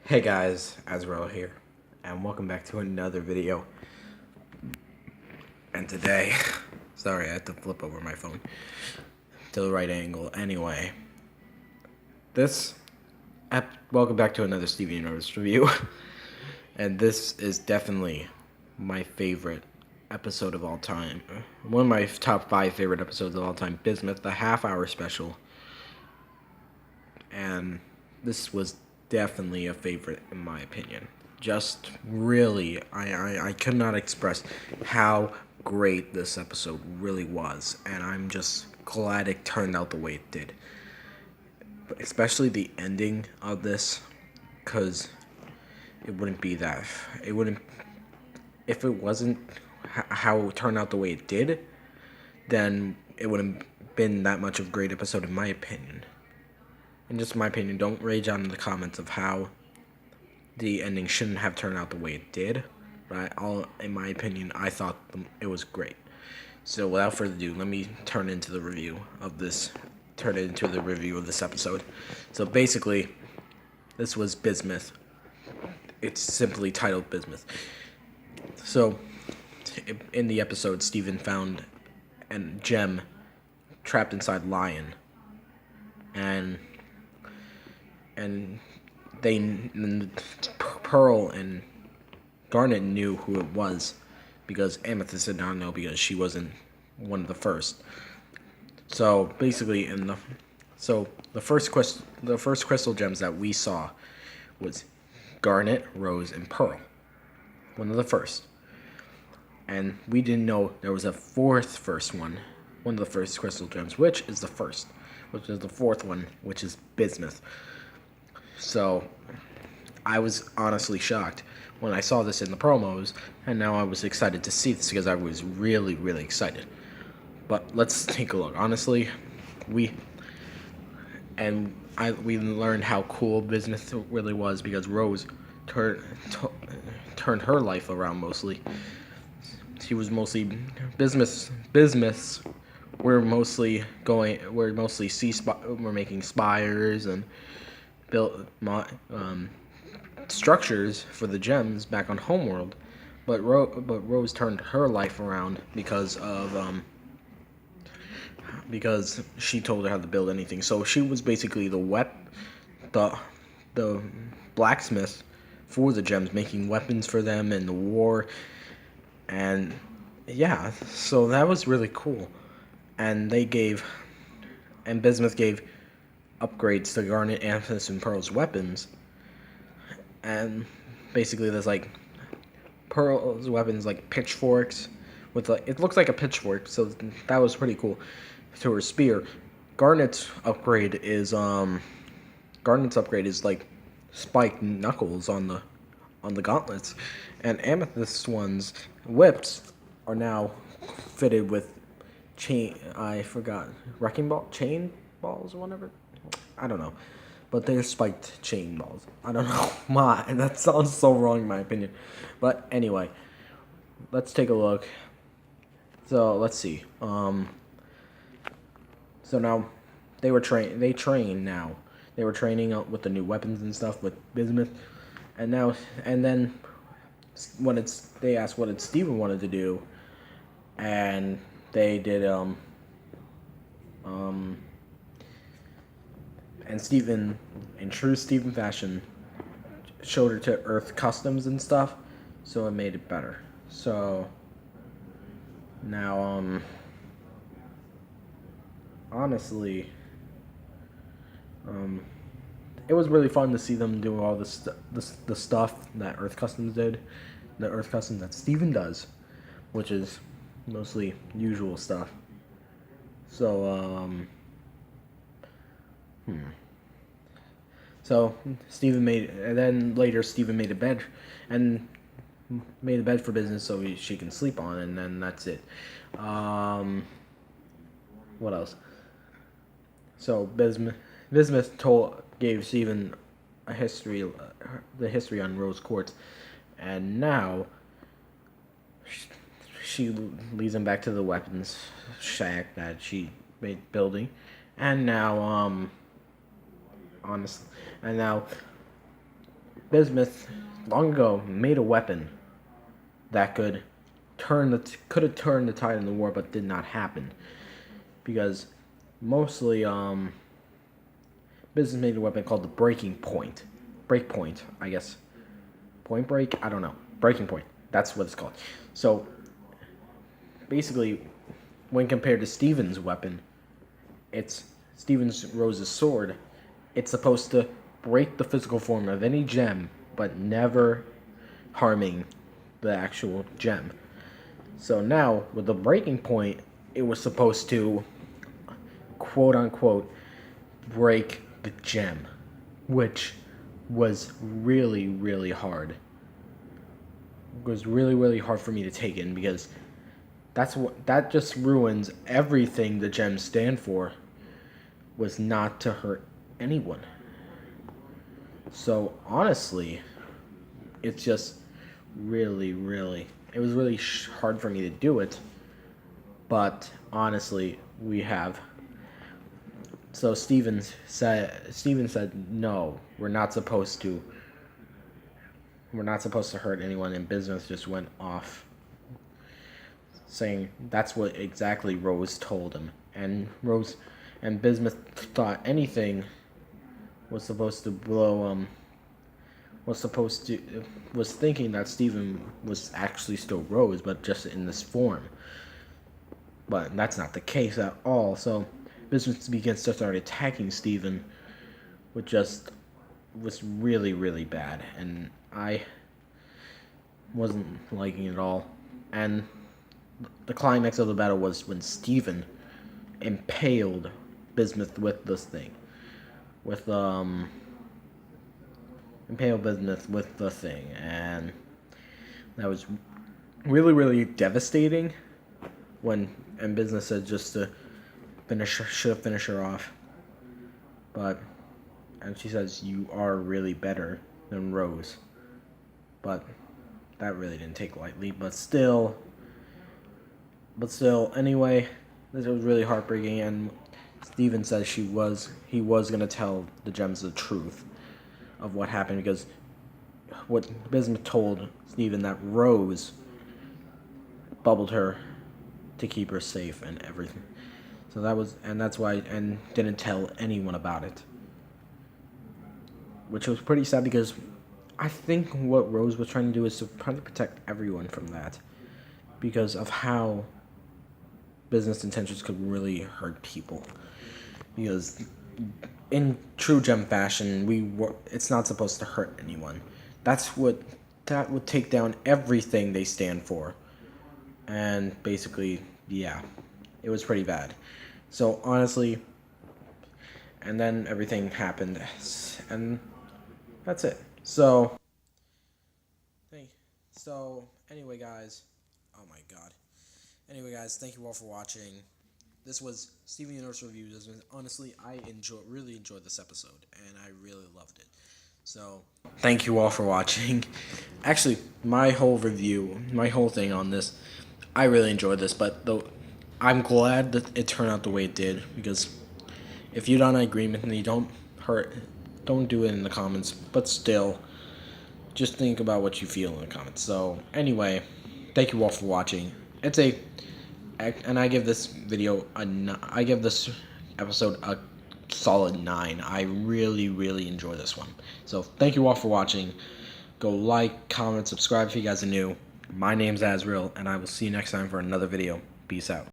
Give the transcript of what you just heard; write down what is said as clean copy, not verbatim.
Hey guys, Azrael here, and welcome back to another video. And today, sorry, I had to flip over my phone to the right angle. Anyway, welcome back to another Stevie Universe review. And this is definitely my favorite episode of all time. One of my top 5 favorite episodes of all time, Bismuth, the half-hour special. And this was definitely a favorite in my opinion. Just really, I could not express how great this episode really was, and I'm just glad it turned out the way it did. But especially the ending of this, because it wouldn't be that. It wouldn't, if it wasn't how it turned out the way it did, then it wouldn't been that much of a great episode in my opinion. In just my opinion, don't rage on in the comments of how the ending shouldn't have turned out the way it did. But in my opinion, I thought it was great. So without further ado, let me turn it into the review of this episode. So basically, this was Bismuth. It's simply titled Bismuth. So in the episode, Steven found a gem trapped inside Lion. And Pearl and Garnet knew who it was, because Amethyst did not know because she wasn't one of the first. So basically, the first crystal gems that we saw was Garnet, Rose, and Pearl, one of the first. And we didn't know there was a one of the first crystal gems, which is the fourth one, which is Bismuth. So I was honestly shocked when I saw this in the promos, and now I was excited to see this because I was really, really excited. But let's take a look. Honestly, we learned how cool Bismuth really was because Rose turned her life around mostly. She was mostly Bismuth's. We're making spires and built structures for the gems back on Homeworld, but Rose turned her life around because she told her how to build anything. So she was basically the blacksmith for the gems, making weapons for them in the war. And yeah, so that was really cool. And Bismuth gave upgrades to Garnet, Amethyst, and Pearl's weapons. And basically there's like Pearl's weapons like pitchforks with it looks like a pitchfork, so that was pretty cool. To her spear. Garnet's upgrade is like spiked knuckles on the gauntlets, and Amethyst's one's whips are now fitted with wrecking ball chain balls or whatever. I don't know. But they're spiked chain balls. I don't know why. And that sounds so wrong in my opinion. But anyway, let's take a look. So let's see. So now they train now. They were training with the new weapons and stuff with Bismuth. And then they asked what Steven wanted to do, and they did and Steven, in true Steven fashion, showed her to Earth customs and stuff, so it made it better. So now honestly, it was really fun to see them do all the stuff that Earth Customs did, the Earth Customs that Steven does, which is mostly usual stuff. So So Steven made a bed for Business so she can sleep on, and then that's it. What else? So Bismuth gave Steven the history on Rose Quartz, and now she leads him back to the weapons shack that she made building, and now Bismuth long ago made a weapon that could have turned the tide in the war, but did not happen because mostly Bismuth made a weapon called the break point, I guess. Point break, I don't know. Breaking point, that's what it's called. So basically, when compared to Steven's weapon, it's Steven's Rose's sword. It's supposed to break the physical form of any gem, but never harming the actual gem. So now, with the breaking point, it was supposed to, quote unquote, break the gem, which was really, really hard. It was really, really hard for me to take in because that just ruins everything the gems stand for. Was not to hurt anyone. So honestly, it's just really, really, it was really hard for me to do it. But honestly, we have. So Steven said, no, we're not supposed to. We're not supposed to hurt anyone, and Bismuth just went off, saying that's what exactly Rose told him, and Bismuth thought anything was supposed to blow was thinking that Steven was actually still Rose, but just in this form. But that's not the case at all. So Bismuth begins to start attacking Steven, which just was really, really bad, and I wasn't liking it at all. And the climax of the battle was when Steven impaled Bismuth with this thing. Impaled Bismuth with the thing, and that was really, really devastating. And Bismuth said just to should have finished her off. And she says, you are really better than Rose. But that really didn't take lightly, but still, anyway, this was really heartbreaking, and Steven says he was gonna tell the gems the truth of what happened, because what Bismuth told Steven, that Rose bubbled her to keep her safe and everything. So that's why, and didn't tell anyone about it. Which was pretty sad, because I think what Rose was trying to do is to try to protect everyone from that, because of how Bismuth's intentions could really hurt people. Because in true gem fashion, it's not supposed to hurt anyone. That would take down everything they stand for. And basically, yeah, it was pretty bad. So honestly, and then everything happened, and that's it. So anyway, guys. Oh my god. Anyway, guys, thank you all for watching. This was Steven Universe Review. Honestly, I really enjoyed this episode, and I really loved it. So thank you all for watching. Actually, my whole thing on this, I really enjoyed this, but I'm glad that it turned out the way it did, because if you're not in agreement and you don't do it in the comments, but still, just think about what you feel in the comments. So anyway, thank you all for watching. And I give this episode a solid 9. I really, really enjoy this one. So thank you all for watching. Go like, comment, subscribe if you guys are new. My name's Azrael, and I will see you next time for another video. Peace out.